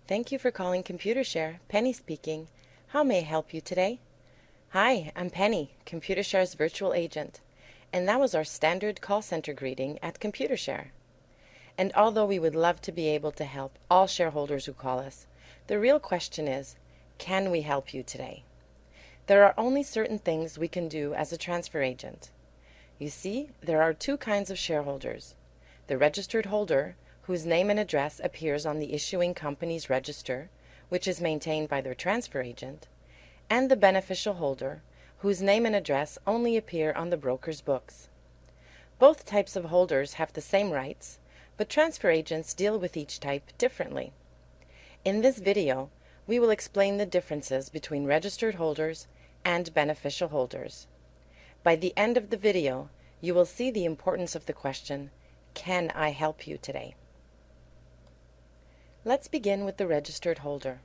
Thank you for calling Computershare. Penny speaking. How may I help you today? Hi, I'm Penny, Computershare's virtual agent, and that was our standard call center greeting at Computershare. And although we would love to be able to help all shareholders who call us, the real question is, can we help you today? There are only certain things we can do as a transfer agent. You see, there are two kinds of shareholders: the registered holder, whose name and address appears on the issuing company's register, which is maintained by their transfer agent, and the beneficial holder, whose name and address only appear on the broker's books. Both types of holders have the same rights, but transfer agents deal with each type differently. In this video, we will explain the differences between registered holders and beneficial holders. By the end of the video, you will see the importance of the question, can I help you today? Let's begin with the registered holder.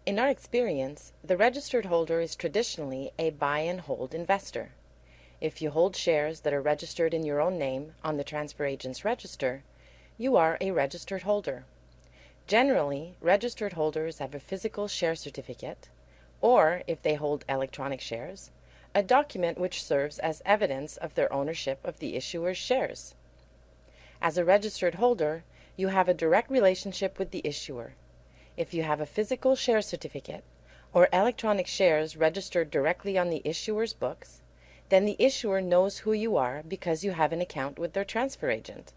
In our experience, the registered holder is traditionally a buy and hold investor. If you hold shares that are registered in your own name on the transfer agent's register, you are a registered holder. Generally, registered holders have a physical share certificate, or if they hold electronic shares, a document which serves as evidence of their ownership of the issuer's shares. As a registered holder, you have a direct relationship with the issuer. If you have a physical share certificate or electronic shares registered directly on the issuer's books, then the issuer knows who you are because you have an account with their transfer agent.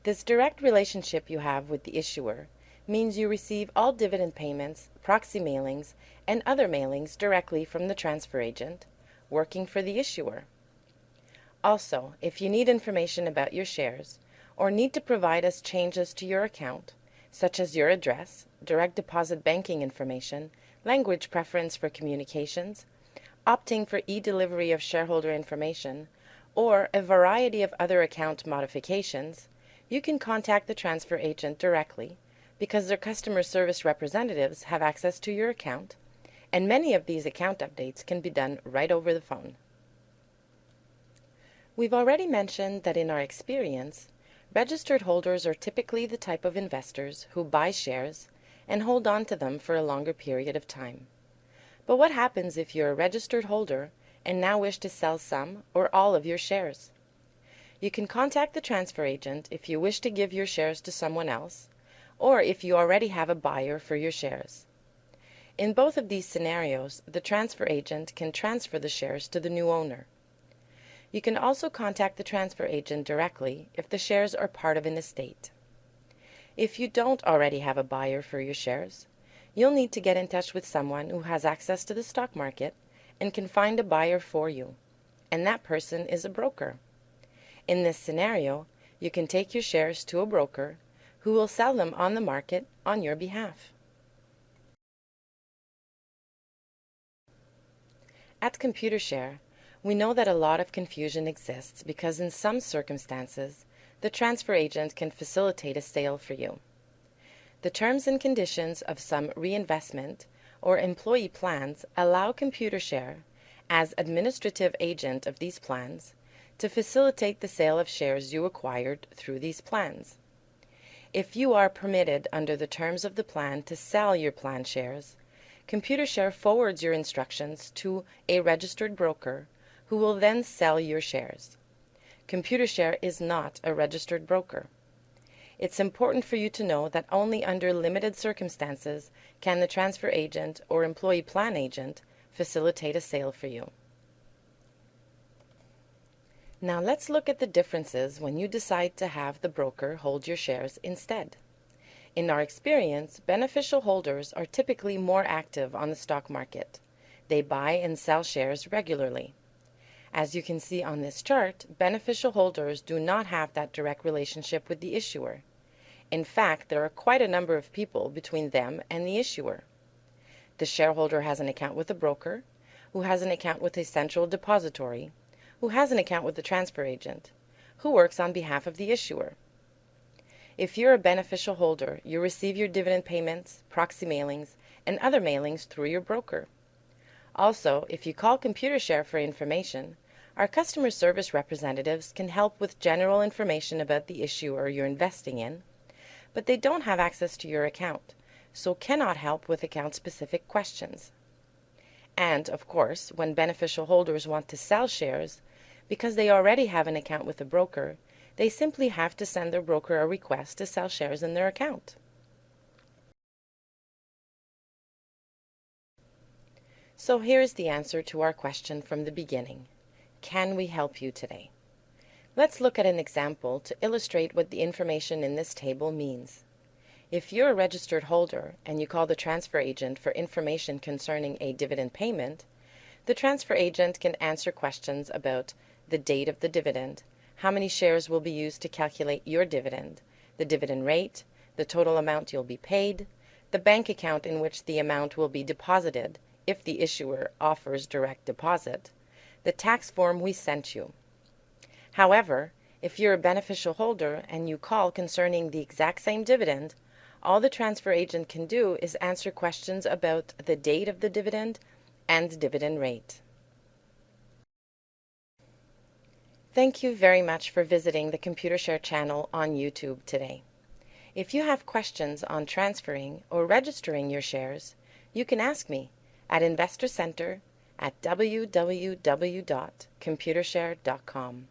This direct relationship you have with the issuer means you receive all dividend payments, proxy mailings, and other mailings directly from the transfer agent working for the issuer. Also, if you need information about your shares or need to provide us changes to your account, such as your address, direct deposit banking information, language preference for communications, opting for e-delivery of shareholder information, or a variety of other account modifications, you can contact the transfer agent directly because their customer service representatives have access to your account, and many of these account updates can be done right over the phone. We've already mentioned that in our experience, registered holders are typically the type of investors who buy shares and hold on to them for a longer period of time. But what happens if you're a registered holder and now wish to sell some or all of your shares? You can contact the transfer agent if you wish to give your shares to someone else, or if you already have a buyer for your shares. In both of these scenarios, the transfer agent can transfer the shares to the new owner. You can also contact the transfer agent directly if the shares are part of an estate. If you don't already have a buyer for your shares, you'll need to get in touch with someone who has access to the stock market and can find a buyer for you, and that person is a broker. In this scenario, you can take your shares to a broker who will sell them on the market on your behalf. At Computershare, we know that a lot of confusion exists because in some circumstances, the transfer agent can facilitate a sale for you. The terms and conditions of some reinvestment or employee plans allow Computershare, as administrative agent of these plans, to facilitate the sale of shares you acquired through these plans. If you are permitted under the terms of the plan to sell your plan shares, Computershare forwards your instructions to a registered broker who will then sell your shares. Computershare is not a registered broker. It's important for you to know that only under limited circumstances can the transfer agent or employee plan agent facilitate a sale for you. Now let's look at the differences when you decide to have the broker hold your shares instead. In our experience, beneficial holders are typically more active on the stock market. They buy and sell shares regularly. As you can see on this chart, beneficial holders do not have that direct relationship with the issuer. In fact, there are quite a number of people between them and the issuer. The shareholder has an account with a broker, who has an account with a central depository, who has an account with the transfer agent, who works on behalf of the issuer. If you're a beneficial holder, you receive your dividend payments, proxy mailings, and other mailings through your broker. Also, if you call Computershare for information, our customer service representatives can help with general information about the issuer you're investing in, but they don't have access to your account, so cannot help with account-specific questions. And, of course, when beneficial holders want to sell shares, because they already have an account with a broker, they simply have to send their broker a request to sell shares in their account. So here's the answer to our question from the beginning. Can we help you today? Let's look at an example to illustrate what the information in this table means. If you're a registered holder and you call the transfer agent for information concerning a dividend payment, the transfer agent can answer questions about the date of the dividend, how many shares will be used to calculate your dividend, the dividend rate, the total amount you'll be paid, the bank account in which the amount will be deposited if the issuer offers direct deposit, the tax form we sent you. However, if you're a beneficial holder and you call concerning the exact same dividend, all the transfer agent can do is answer questions about the date of the dividend and dividend rate. Thank you very much for visiting the Computershare channel on YouTube today. If you have questions on transferring or registering your shares, you can ask me at Investor Center at www.computershare.com.